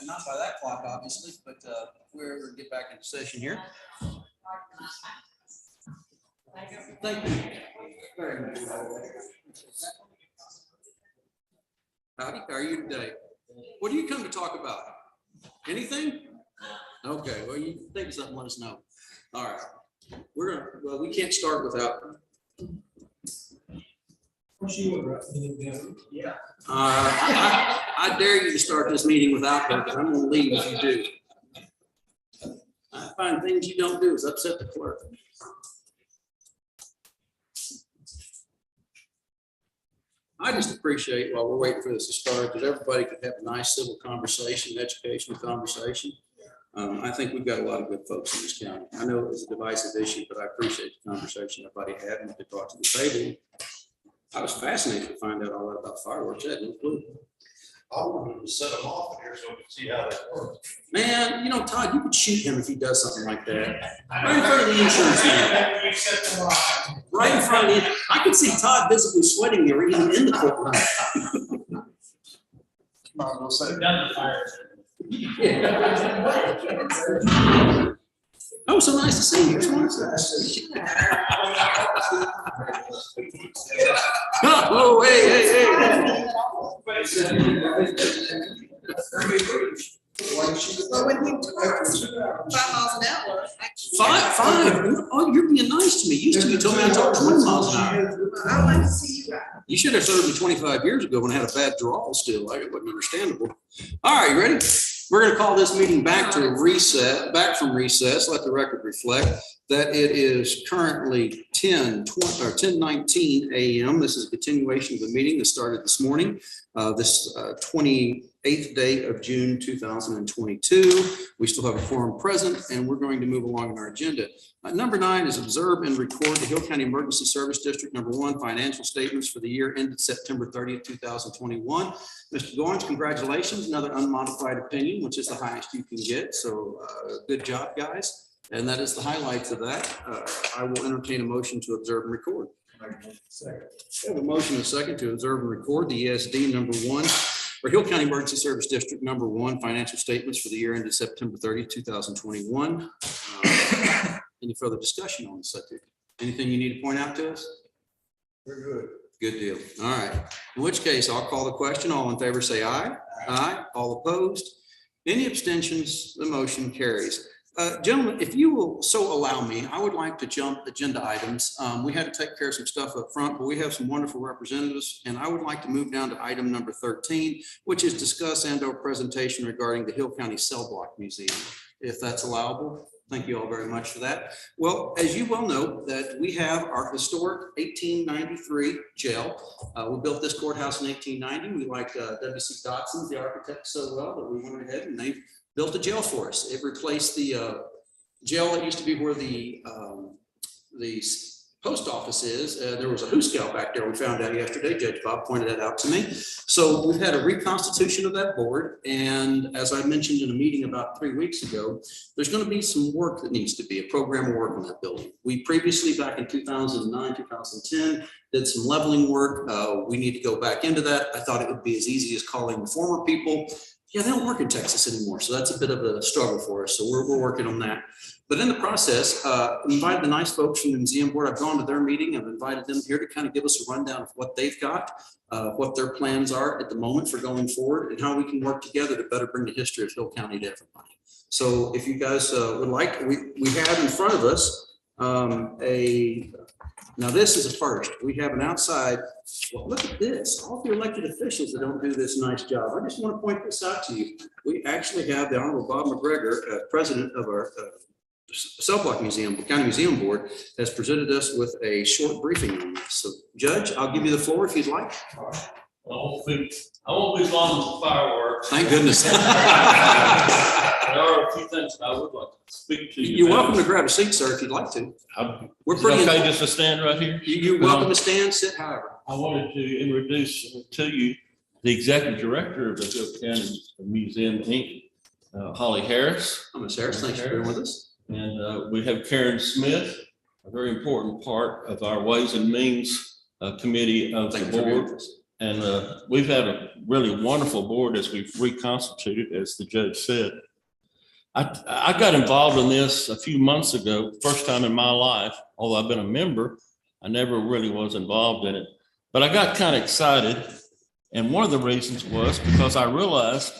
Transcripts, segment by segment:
Not by that clock, obviously, but we're going to get back into session here. Thank you very much. Howdy, how are you today? What do you come to talk about? Anything? Okay, well, you think of something, let us know. All right. Well, we can't start without. Yeah. I dare you to start this meeting without her, because I'm going to leave if you do. I find things you don't do is upset the clerk. I just appreciate while we're waiting for this to start that everybody could have a nice civil conversation, educational conversation. I think we've got a lot of good folks in this county. I know it was a divisive issue, but I appreciate the conversation everybody had and they brought to the table. I was fascinated to find out all that about fireworks. I had no clue. I wanted to set them off in here so we could see how that works. Man, you know, Todd, you could shoot him if he does something like that. Right in front of the insurance man. Right in front of him. I could see Todd visibly sweating there, even in the courtroom. Oh, so nice to see you. Oh, hey. But when he talks 5 miles an hour, actually. Five. Oh, you're being nice to me. Used to you told me I talked 20 miles an hour. I like to see you ride. You should have served me 25 years ago when I had a bad draw still. Like it wasn't understandable. All right, you ready? We're going to call this meeting back from recess. Let the record reflect that it is currently 10:19 a.m. This is a continuation of the meeting that started this morning, this 28th day of June 2022. We still have a quorum present, and we're going to move along in our agenda. Number 9 is observe and record the Hill County Emergency Service District number 1 financial statements for the year ended September 30th, 2021. Mr. Goins, congratulations, another unmodified opinion, which is the highest you can get. So good job, guys. And that is the highlights of that. I will entertain a motion to observe and record. Second. I have a motion and a second to observe and record the ESD number 1 for Hill County Emergency Service District number 1 financial statements for the year ended September 30th, 2021. Any further discussion on the subject? Anything you need to point out to us? We're good. Good deal. All right. In which case, I'll call the question. All in favor, say aye. Aye. All opposed? Any abstentions? The motion carries. Gentlemen, if you will so allow me, I would like to jump agenda items. We had to take care of some stuff up front, but we have some wonderful representatives, and I would like to move down to item number 13, which is discuss and/or presentation regarding the Hill County Cell Block Museum, if that's allowable. Thank you all very much for that. Well, as you well know, that we have our historic 1893 jail. We built this courthouse in 1890. We liked W.C. Dotson, the architect, so well that we went ahead and they built a jail for us. It replaced the jail that used to be where the post office is. There was a hooscow back there. We found out yesterday. Judge Bob pointed that out to me. So we've had a reconstitution of that board. And as I mentioned in a meeting about 3 weeks ago, there's going to be some work that needs to be a program of work on that building. We previously, back in 2009, 2010, did some leveling work. We need to go back into that. I thought it would be as easy as calling the former people. Yeah, they don't work in Texas anymore. So that's a bit of a struggle for us. So we're working on that. But in the process, invited the nice folks from the museum board. I've gone to their meeting. I've invited them here to kind of give us a rundown of what they've got, what their plans are at the moment for going forward, and how we can work together to better bring the history of Hill County to everybody. So if you guys would like, we have in front of us now this is a first. We have an outside, well, look at this. All the elected officials that don't do this nice job. I just want to point this out to you. We actually have the Honorable Bob McGregor, president of our Cell Block Museum, the County Museum Board, has presented us with a short briefing on this. So, Judge, I'll give you the floor if you'd like. I won't be long with the fireworks. Thank goodness. There are a few things I would like to speak to you. You're about. welcome to grab a seat, sir, if you'd like to. We're Is it pretty. okay just to stand right here? You're welcome to stand, sit, however. I wanted to introduce to you the executive director of the Hill County Museum, Inc., Holly Harris. Ms. Harris, thanks for being with us. And we have Karen Smith, a very important part of our Ways and Means Committee of the Thank you for being board. with us. And we've had a really wonderful board as we've reconstituted, as the judge said. I got involved in this a few months ago, first time in my life. Although I've been a member, I never really was involved in it. But I got kind of excited. And one of the reasons was because I realized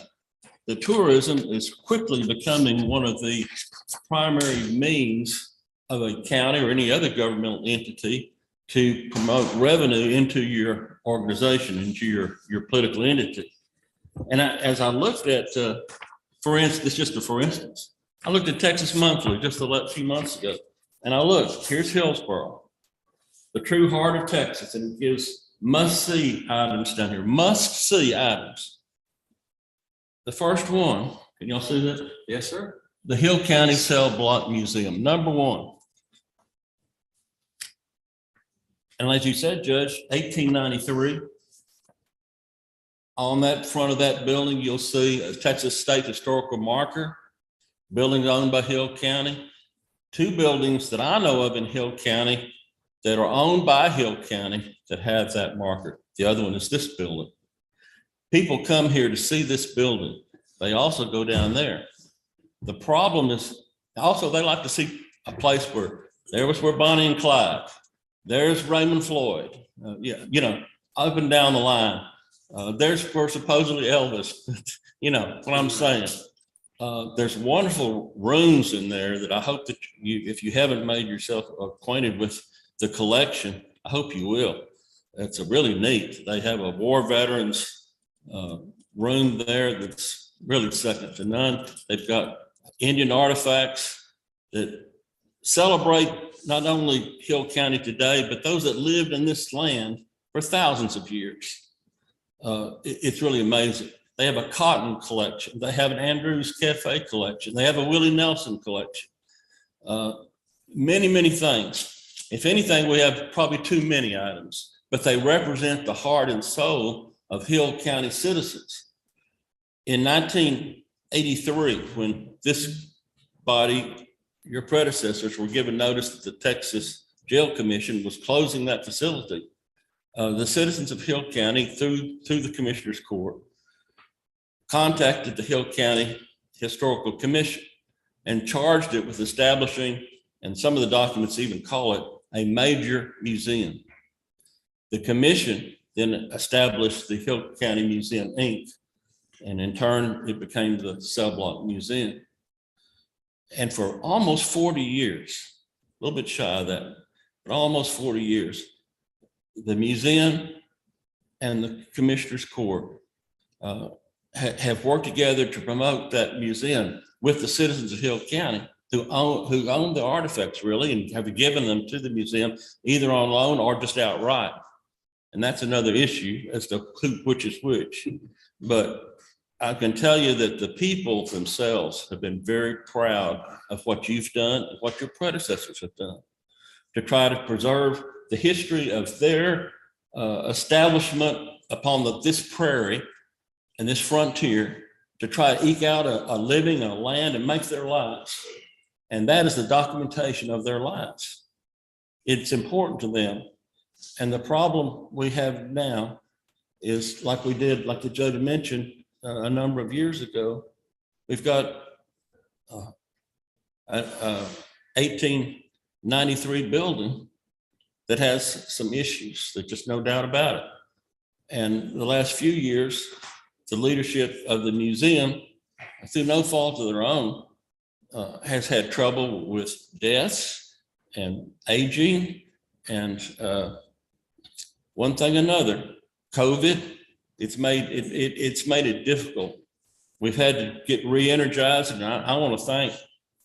that tourism is quickly becoming one of the primary means of a county or any other governmental entity to promote revenue into your organization, into your political entity. And as I looked at, for instance, I looked at Texas Monthly just a few months ago, and I looked, here's Hillsborough, the true heart of Texas, and it gives must-see items down here, must-see items. The first one, can y'all see that? Yes, sir. The Hill County Cell Block Museum, number one. And as you said, Judge, 1893. On that front of that building, you'll see a Texas State Historical Marker, buildings owned by Hill County. Two buildings that I know of in Hill County that are owned by Hill County that have that marker. The other one is this building. People come here to see this building. They also go down there. The problem is also they like to see a place where there was where Bonnie and Clyde, there's Raymond Floyd, up and down the line. There's where supposedly Elvis, you know what I'm saying. There's wonderful rooms in there that I hope that if you haven't made yourself acquainted with the collection, I hope you will. It's a really neat. They have a war veterans room there that's really second to none. They've got Indian artifacts that celebrate not only Hill County today, but those that lived in this land for thousands of years. It's really amazing. They have a cotton collection. They have an Andrews Cafe collection. They have a Willie Nelson collection. Many, many things. If anything, we have probably too many items, but they represent the heart and soul of Hill County citizens. In 1983, when this body, your predecessors, were given notice that the Texas Jail Commission was closing that facility, the citizens of Hill County, through the Commissioner's Court, contacted the Hill County Historical Commission and charged it with establishing, and some of the documents even call it, a major museum. The commission then established the Hill County Museum, Inc., and in turn, it became the Cell Block Museum. And for almost 40 years, a little bit shy of that, but almost 40 years, the museum and the Commissioner's Court have worked together to promote that museum with the citizens of Hill County who own the artifacts really and have given them to the museum either on loan or just outright. And that's another issue as to which is which. But I can tell you that the people themselves have been very proud of what you've done and what your predecessors have done to try to preserve the history of their establishment upon this prairie and this frontier to try to eke out a living, a land, and make their lives. And that is the documentation of their lives. It's important to them. And the problem we have now is like we did, like the judge mentioned a number of years ago, we've got an 1893 building that has some issues. There's just no doubt about it. And the last few years, the leadership of the museum, through no fault of their own, has had trouble with deaths and aging and one thing or another. COVID, it's made it difficult. We've had to get re-energized, and I want to thank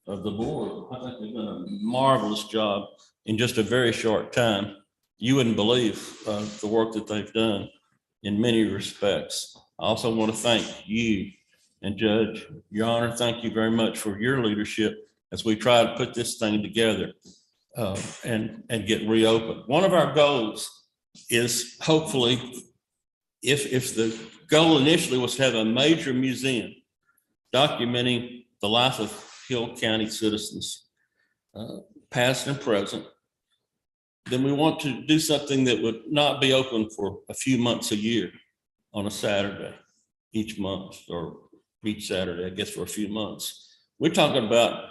the board. I think they've done a marvelous job in just a very short time. You wouldn't believe the work that they've done in many respects. I also want to thank you and Judge, Your Honor, thank you very much for your leadership as we try to put this thing together and get reopened. One of our goals is hopefully, if the goal initially was to have a major museum documenting the life of Hill County citizens, past and present, then we want to do something that would not be open for a few months a year on a Saturday each month, or each Saturday, I guess, for a few months. We're talking about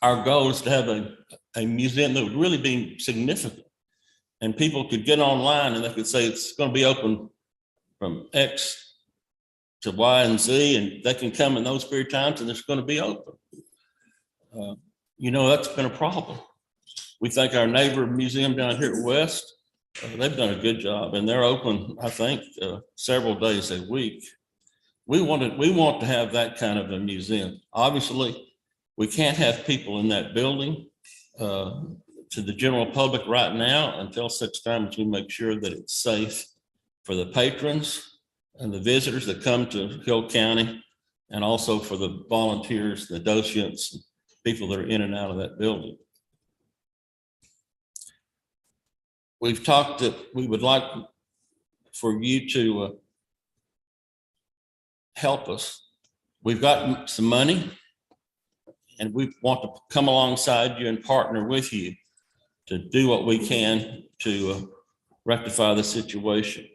our goal is to have a museum that would really be significant. And people could get online and they could say it's going to be open from X to Y and Z, and they can come in those period of times and it's going to be open. That's been a problem. We think our neighbor museum down here at West, they've done a good job, and they're open, I think, several days a week. We want to have that kind of a museum. Obviously, we can't have people in that building to the general public right now until such time as we make sure that it's safe for the patrons and the visitors that come to Hill County, and also for the volunteers, the docents, people that are in and out of that building. We've talked that we would like for you to help us. We've got some money, and we want to come alongside you and partner with you to do what we can to rectify the situation.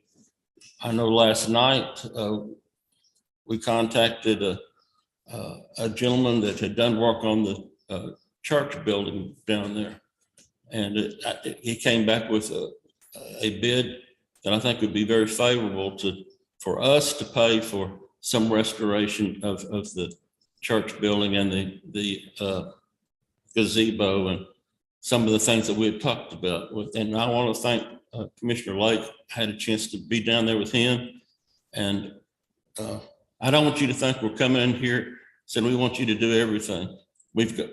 I know last night we contacted a gentleman that had done work on the church building down there, and he came back with a bid that I think would be very favorable for us to pay for some restoration of the church building and the gazebo and some of the things that we had talked about. And I want to thank Commissioner Lake. I had a chance to be down there with him. And I don't want you to think we're coming in here saying we want you to do everything. We've got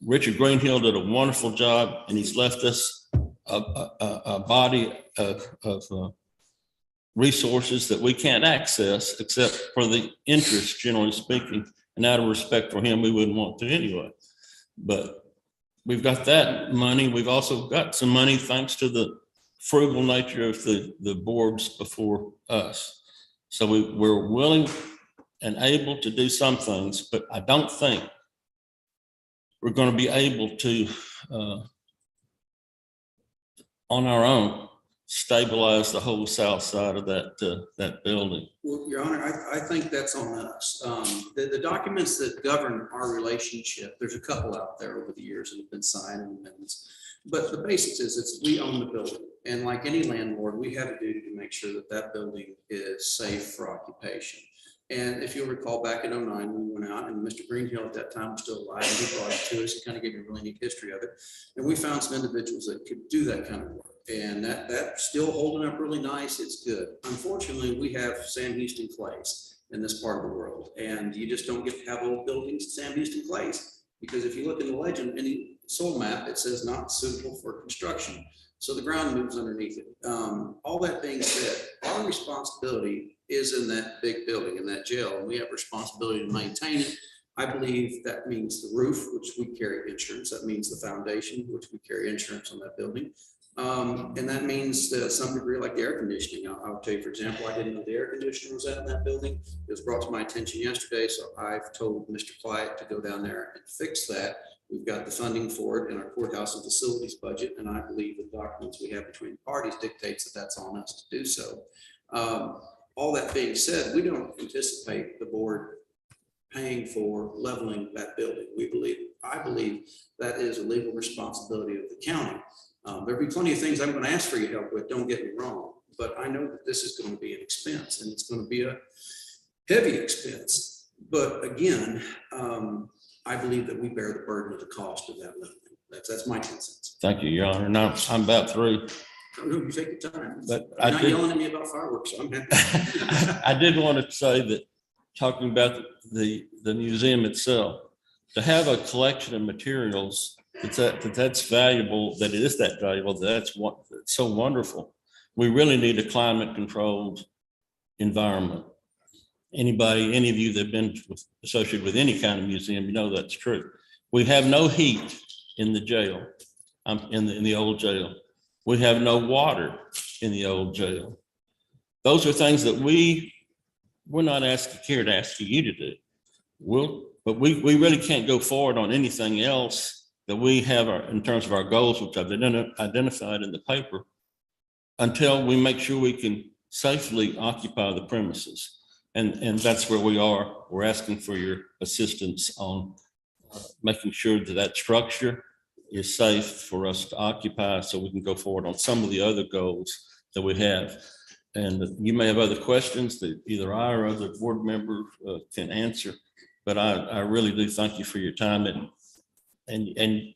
Richard Greenhill did a wonderful job, and he's left us a body of resources that we can't access except for the interest, generally speaking. And out of respect for him, we wouldn't want to anyway. But we've got that money. We've also got some money thanks to the frugal nature of the boards before us. So we're willing and able to do some things, but I don't think we're going to be able to, on our own, stabilize the whole south side of that building. Well, Your Honor, I think that's on us. The documents that govern our relationship, there's a couple out there over the years that have been signed and amendments. But the basics is we own the building. And like any landlord, we have a duty to make sure that building is safe for occupation. And if you'll recall, back in 09, we went out, and Mr. Greenhill at that time was still alive, and he brought it to us. He kind of gave me a really neat history of it. And we found some individuals that could do that kind of work. And that's still holding up really nice. It's good. Unfortunately, we have Sam Houston clays in this part of the world, and you just don't get to have old buildings Sam Houston clays, because if you look in the legend, any soil map, it says not suitable for construction. So the ground moves underneath it. All that being said, our responsibility is in that big building, in that jail, and we have responsibility to maintain it. I believe that means the roof, which we carry insurance. That means the foundation, which we carry insurance on that building. And that means that some degree, like the air conditioning. I'll tell you, for example, I didn't know the air conditioner was out in that building. It was brought to my attention yesterday, so I've told Mr. Platt to go down there and fix that. We've got the funding for it in our courthouse and facilities budget, and I believe the documents we have between parties dictates that that's on us to do so. All that being said, we don't anticipate the board paying for leveling that building. I believe that is a legal responsibility of the county. There'll be plenty of things I'm going to ask for your help with, don't get me wrong, but I know that this is going to be an expense, and it's going to be a heavy expense. But again, I believe that we bear the burden of the cost of that leveling. That's my 10 cents. Thank you, Your Honor. Now I'm about through. No, you take your time. But You're not yelling at me about fireworks, so I'm happy. I did want to say that, talking about the museum itself, to have a collection of materials that's valuable, that it is that valuable, that's so wonderful. We really need a climate controlled environment. Any of you that have been associated with any kind of museum, you know that's true. We have no heat in the jail, in the old jail. We have no water in the old jail. Those are things that we're not here to ask you to do. But we really can't go forward on anything else that we have in terms of our goals, which I've identified in the paper, until we make sure we can safely occupy the premises. And that's where we are. We're asking for your assistance on making sure that that structure is safe for us to occupy so we can go forward on some of the other goals that we have. And you may have other questions that either I or other board member can answer, but I really do thank you for your time. And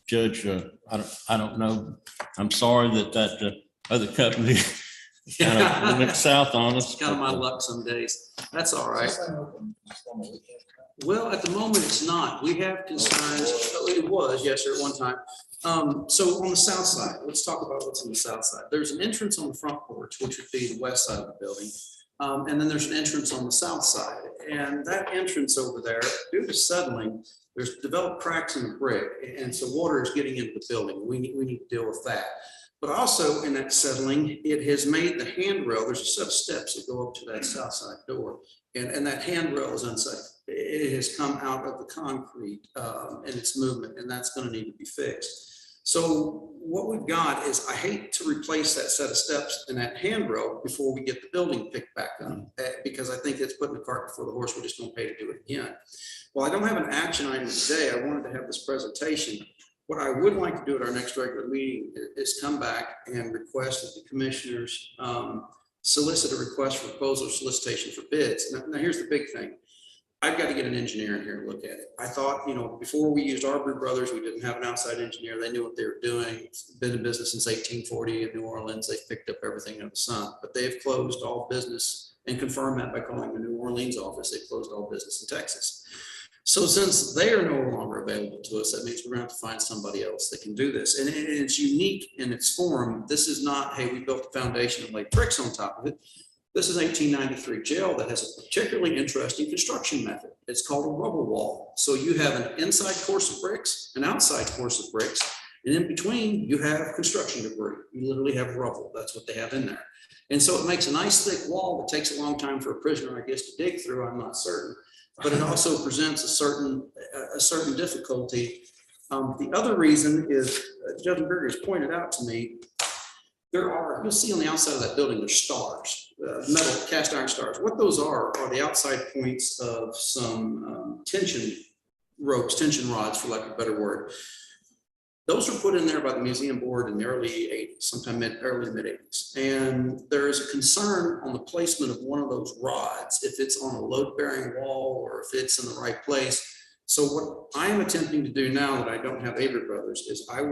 Judge, I don't know, I'm sorry that other company kind of went south on us. It's kind of my luck some days. That's all right. Well, at the moment, it's not. We have concerns. Oh, it was, yes, sir, at one time. So on the south side, let's talk about what's on the south side. There's an entrance on the front porch, which would be the west side of the building. And then there's an entrance on the south side. And that entrance over there, due to settling, there's developed cracks in the brick. And so water is getting into the building. We need to deal with that. But also in that settling, it has made the handrail, there's a set of steps that go up to that south side door. And that handrail is unsafe. It has come out of the concrete in its movement, and that's going to need to be fixed. So what we've got is, I hate to replace that set of steps and that handrail before we get the building picked back up, because I think it's putting the cart before the horse. We're just going to pay to do it again. Well, I don't have an action item today. I wanted to have this presentation. What I would like to do at our next regular meeting is come back and request that the commissioners solicit a request for proposal solicitation for bids. Now here's the big thing. I've got to get an engineer in here to look at it. I thought, before we used Arbery Brothers, we didn't have an outside engineer. They knew what they were doing. Been in business since 1840 in New Orleans. They've picked up everything under the sun, but they've closed all business, and confirmed that by calling the New Orleans office. They closed all business in Texas. So since they are no longer available to us, that means we're going to have to find somebody else that can do this. And it's unique in its form. This is not, hey, we built the foundation and laid bricks on top of it. This is 1893 jail that has a particularly interesting construction method. It's called a rubble wall. So you have an inside course of bricks, an outside course of bricks, and in between you have construction debris. You literally have rubble. That's what they have in there. And so it makes a nice thick wall that takes a long time for a prisoner, I guess, to dig through. I'm not certain. But it also presents a certain difficulty. The other reason is, Judge Berger has pointed out to me, you'll see on the outside of that building, there's stars, metal cast iron stars. What those are the outside points of some tension rods, for lack of a better word. Those were put in there by the museum board in the early 80s, sometime early mid 80s. And there is a concern on the placement of one of those rods, if it's on a load bearing wall or if it's in the right place. So what I am attempting to do now that I don't have Avery Brothers is I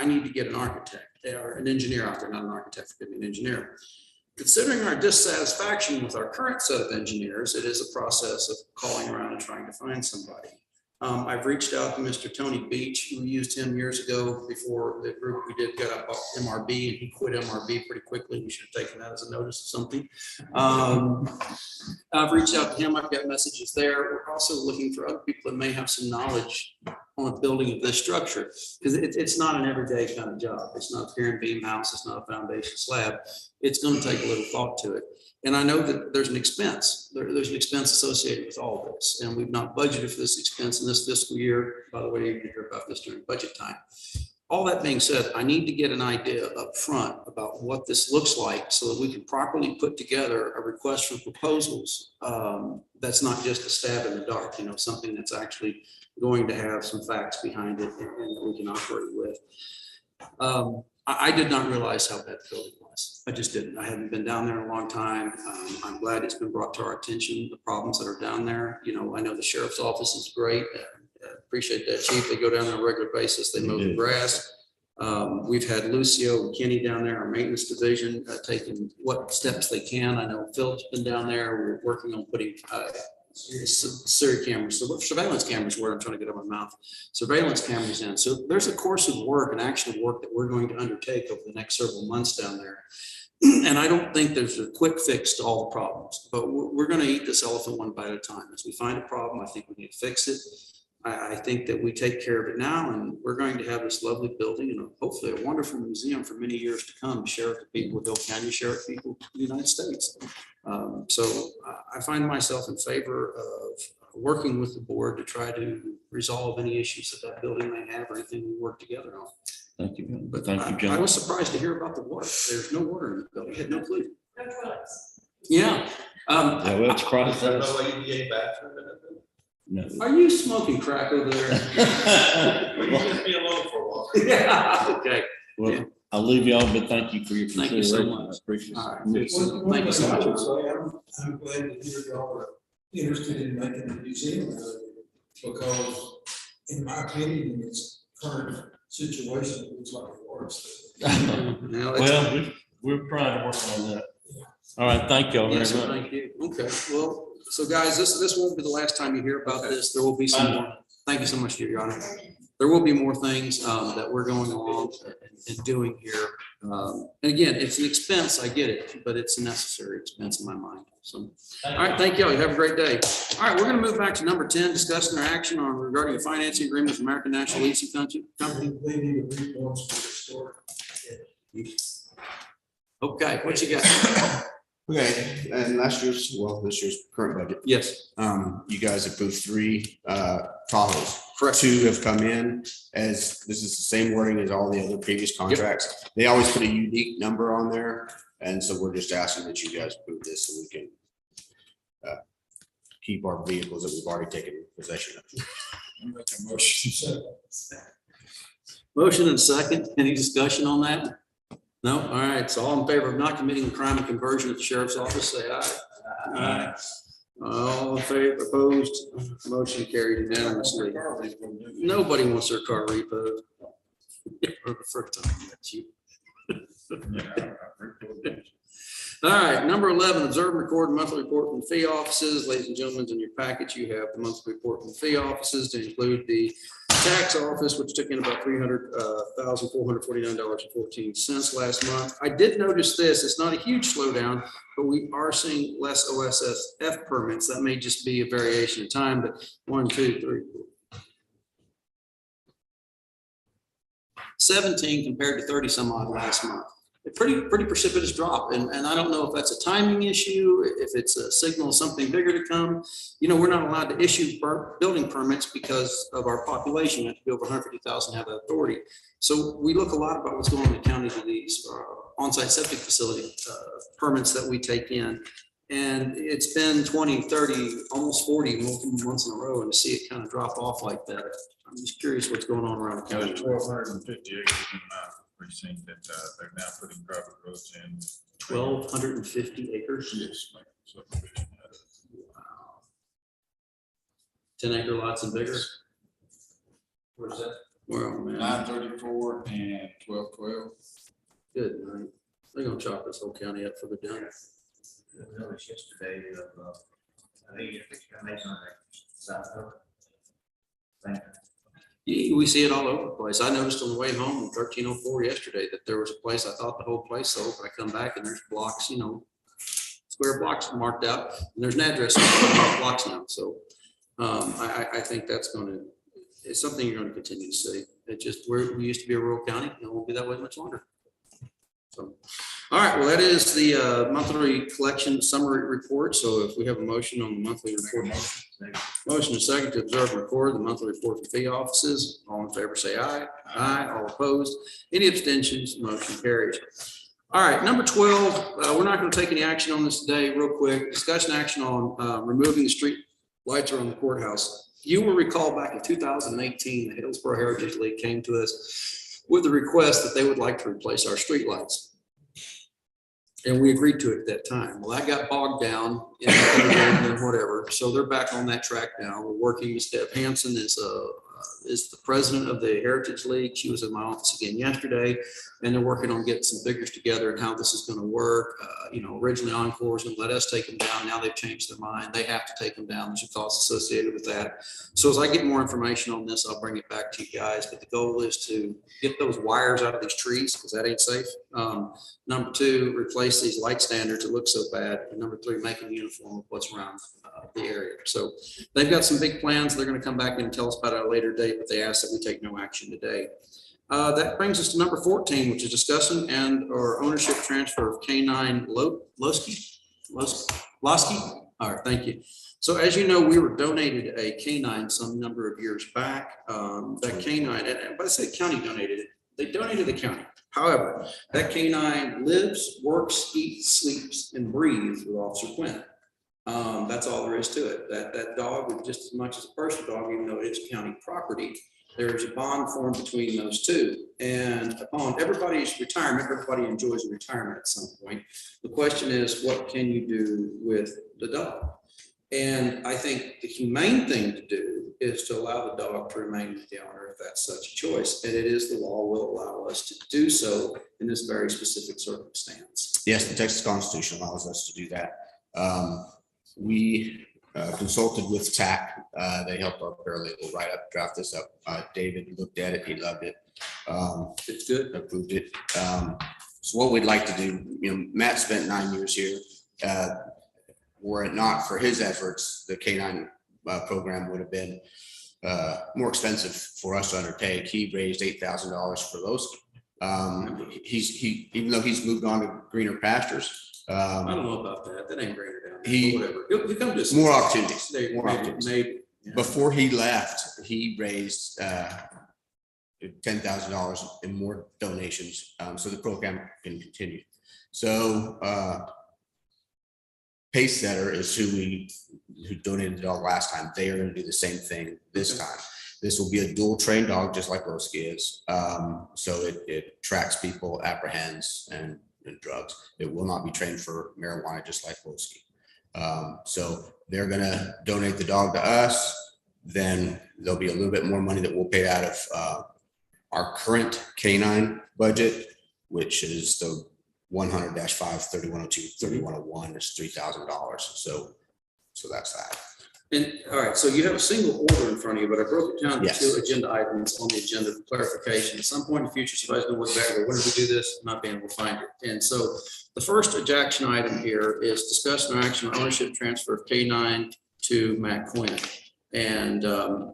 need to get an architect or an engineer out there, not an architect, forgive me, an engineer. Considering our dissatisfaction with our current set of engineers, it is a process of calling around and trying to find somebody. I've reached out to Mr. Tony Beach. We used him years ago before the group we did got up MRB, and he quit MRB pretty quickly. We should have taken that as a notice of something. I've reached out to him. I've got messages there. We're also looking for other people that may have some knowledge on a building of this structure, because it's not an everyday kind of job. It's not a pier and beam house. It's not a foundation slab. It's going to take a little thought to it. And I know that there's an expense. There's an expense associated with all of this. And we've not budgeted for this expense in this fiscal year. By the way, you're going to hear about this during budget time. All that being said, I need to get an idea up front about what this looks like so that we can properly put together a request for proposals. That's not just a stab in the dark, something that's actually going to have some facts behind it and that we can operate with. I did not realize how bad the building was. I just didn't. I haven't been down there in a long time. I'm glad it's been brought to our attention, the problems that are down there. I know the sheriff's office is great. Appreciate that, Chief. They go down on a regular basis. They mow the grass. We've had Lucio and Kenny down there, our maintenance division, taking what steps they can. I know Phil's been down there. We're working on putting surveillance cameras, where I'm trying to get out of my mouth, surveillance cameras in. So there's a course of work, an action of work that we're going to undertake over the next several months down there. And I don't think there's a quick fix to all the problems, but we're going to eat this elephant one bite at a time. As we find a problem, I think we need to fix it. I think that we take care of it now, and we're going to have this lovely building and hopefully a wonderful museum for many years to come, to share with the people of Hill County, share with people of the United States. So I find myself in favor of working with the board to try to resolve any issues that that building may have or anything we work together on. Thank you. But Thank you, I John. was surprised to hear about the water. There's no water in the building. I had no clue. No toilets. Yeah. Yeah, well, it's There's no process. ADA bathroom in it. No. Are you smoking crack over there? You just be alone for a while. Yeah, okay. Well, I'll leave y'all, but thank you for your Thank you so consideration. I much. appreciate All right. it. Thank you so much. I'm glad to hear y'all are interested in making a museum out of it, because in my opinion, in its current situation, it looks like a worse. Now, it's- Well, we're trying to work on that. All right, thank y'all very Yes, sir, much. thank you. Okay, well, so guys, this won't be the last time you hear about this. There will be some more. Thank you so much, Your Honor. There will be more things that we're going along and doing here. And again, it's an expense, I get it, but it's a necessary expense in my mind. So, all right, thank y'all. You have a great day. All right, we're gonna move back to number 10, discussing our action on regarding a financing agreement with American National Leasing Company. They need to read once for the story. Okay, what you got? Okay, and this year's current budget, Yes, you guys approved 3 Tahoes. correct. 2 have come in, as this is the same wording as all the other previous contracts. They always put a unique number on there, and so we're just asking that you guys approve this so we can keep our vehicles that we've already taken possession of. Motion and second. Any discussion on that? No? All right. So all in favor of not committing a crime of conversion at the sheriff's office, say aye. Aye. All in favor, opposed, motion carried unanimously. Nobody wants their car repoed. For the first time, that's you. All right, number 11, observe and record monthly report from fee offices. Ladies and gentlemen, in your package, you have the monthly report from fee offices to include the tax office, which took in about $300,449.14 last month. I did notice this, it's not a huge slowdown, but we are seeing less OSSF permits. That may just be a variation of time, but 1, 2, 3, 4. 17 compared to 30 some odd last month. A pretty precipitous drop. And I don't know if that's a timing issue, if it's a signal of something bigger to come. You know, we're not allowed to issue building permits because of our population. We have to be over 150,000 to have that authority. So we look a lot about what's going on in the county to these on-site septic facility permits that we take in. And it's been 20, 30, almost 40 multiple months in a row, and to see it kind of drop off like that, I'm just curious what's going on around the county. 1,250 acres in my precinct that they're now putting private roads in. 1,250 acres. Yes. Subdivision. 10-acre lots and bigger. Where's that? Well, man, 934 and 1212. good night. They're gonna chop this whole county up for the done. Notice yesterday of, I think it's gonna make on South Dakota. We see it all over the place. I noticed on the way home on 1304 yesterday that there was a place, I thought the whole place sold, but I come back and there's blocks, square blocks marked out, and there's an address on the blocks now. So I think that's it's something you're gonna continue to see. It just, we used to be a rural county, and it won't be that way much longer. So, all right, well, that is the monthly collection summary report. So if we have a motion on the monthly report. Motion is second to observe and record the monthly report from fee offices. All in favor, say aye. Aye. All opposed. Any abstentions? Motion carries. All right, number 12, we're not going to take any action on this today. Real quick, discussion action on removing the street lights around the courthouse. You will recall back in 2018, the Hillsborough Heritage League came to us with a request that they would like to replace our street lights. And we agreed to it at that time. Well, that got bogged down and whatever. So they're back on that track now. We're working with Deb Hanson is the president of the Heritage League. She was in my office again yesterday, and they're working on getting some figures together and how this is going to work. Originally Encore was going to let us take them down. Now they've changed their mind. They have to take them down. There's a cost associated with that. So as I get more information on this, I'll bring it back to you guys. But the goal is to get those wires out of these trees because that ain't safe. Number 2, replace these light standards. It looks so bad. And number 3, make them uniform with what's around the area. So they've got some big plans. They're going to come back and tell us about it at a later date, but they asked that we take no action today. That brings us to number 14, which is discussing or ownership transfer of K9 Losky. All right, thank you. So as you know, we were donated a canine some number of years back. That canine, and when I say county donated it, they donated the county. However, that canine lives, works, eats, sleeps, and breathes with Officer Quinn. That's all there is to it. That dog is just as much as a personal dog, even though it's county property. There's a bond formed between those two. And upon everybody's retirement, everybody enjoys a retirement at some point. The question is, what can you do with the dog? And I think the humane thing to do is to allow the dog to remain with the owner if that's such a choice. And it is, the law will allow us to do so in this very specific circumstance. Yes, the Texas Constitution allows us to do that. We consulted with TAC. They helped our paralegal write up, draft this up. David looked at it. He loved it. It's good. Approved it. So what we'd like to do, Matt spent 9 years here. Were it not for his efforts, the K-9 program would have been more expensive for us to undertake. He raised $8,000 for those. Even though he's moved on to greener pastures. I don't know about that. That ain't greater down there, He- but whatever. He'll come to More opportunities. Maybe, More opportunities. maybe. Yeah. Before he left, he raised $10,000 in more donations, so the program can continue. So Pace Setter is who donated the dog last time. They are going to do the same thing this time. This will be a dual trained dog, just like Lowski is. So it tracks people, apprehends, and drugs. It will not be trained for marijuana, just like Lowski. So they're going to donate the dog to us. Then there'll be a little bit more money that we'll pay out of our current K-9 budget, which is the 100-5, 3102, 3101 is $3,000. So that's that. And, all right, so you have a single order in front of you, but I broke it down to Yes. 2 agenda items on the agenda for clarification. At some point in the future, somebody's gonna look back and go, when did we do this? Not being able to find it. And so the first action item here is discuss and action on ownership transfer of K-9 to Matt Quinn. And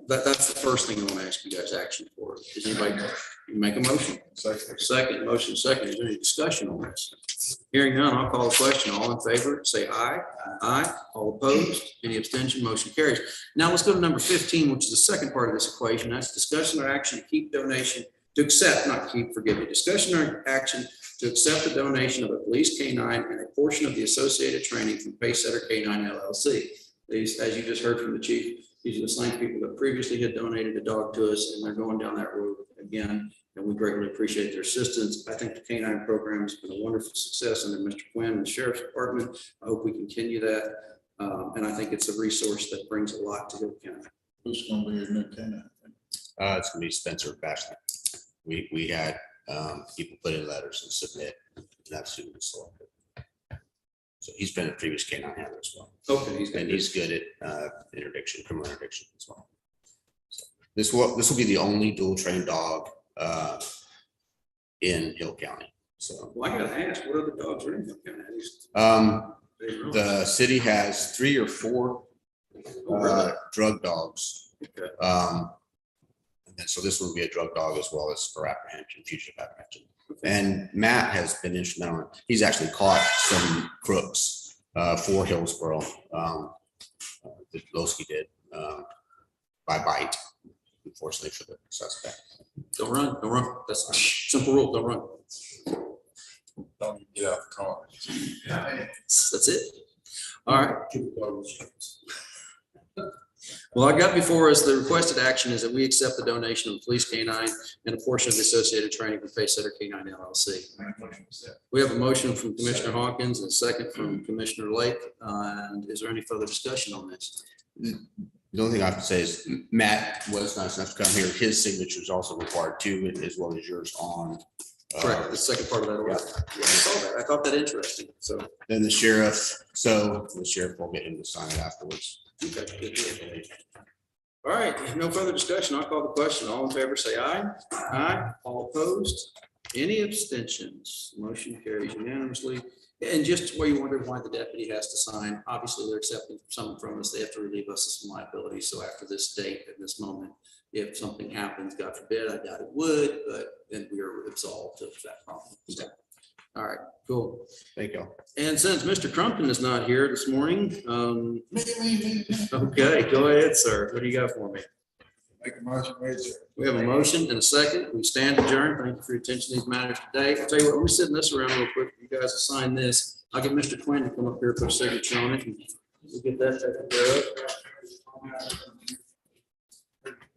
that's the first thing I want to ask you guys action for. Does anybody make a motion? Second, motion second. Is there any discussion on this? Hearing none, I'll call the question. All in favor, say aye. Aye. All opposed? Any abstention? Motion carries. Now let's go to number 15, which is the second part of this equation. That's discussion or action to keep donation, to accept, not keep, forgive me. Discussion or action to accept the donation of a police K-9 and a portion of the associated training from Pacesetter K-9 LLC. These, as you just heard from the chief, these are the same people that previously had donated a dog to us, and they're going down that road again. And we greatly appreciate their assistance. I think the K-9 program has been a wonderful success under Mr. Quinn and the Sheriff's Department. I hope we continue that. And I think it's a resource that brings a lot to Hill County. Who's gonna be your new tenant? It's gonna be Spencer Bachelor. We had people put in letters and submit, and that's who we selected. So he's been a previous K-9 handler as well. Okay, And he's good at interdiction, criminal interdiction as well. So this will be the only dual trained dog in Hill County. So Well, I gotta ask, what other dogs are in Hill County? I just- the city has 3 or 4 drug dogs. Okay. And then so this will be a drug dog as well as for apprehension, fugitive apprehension. And Matt has been instrumental. He's actually caught some crooks for Hillsborough. That Lowski did by bite, unfortunately for the suspect. Don't run, don't run. That's a simple rule, don't run. Don't even get out the car. That's it. All right. Well, I got before us, the requested action is that we accept the donation of police K-9 and a portion of the associated training from Pacesetter K-9 LLC. We have a motion from Commissioner Hawkins and a second from Commissioner Lake. And is there any further discussion on this? The only thing I have to say is Matt was nice enough to come here. His signature is also required too, as well as yours on. Correct, the second part of that order. Yeah, I saw that. I thought that interesting, so. Then the sheriff, so the sheriff will get him to sign it afterwards. Okay, good deal. All right, no further discussion. I'll call the question. All in favor, say aye. Aye. All opposed? Any abstentions? Motion carries unanimously. And just where you wonder why the deputy has to sign, obviously they're accepting something from us. They have to relieve us of some liability. So after this date, at this moment, if something happens, God forbid, I doubt it would, but then we are absolved of that problem. So, All right, cool. Thank y'all. And since Mr. Crumpton is not here this morning, okay, go ahead, sir. What do you got for me? Make a motion, wait, sir. We have a motion and a second. We stand adjourned. Thank you for your attention to these matters today. I'll tell you what, let me sit this around real quick. You guys assign this. I'll get Mr. Quinn to come up here, put a signature on it, and we'll get that taken care of.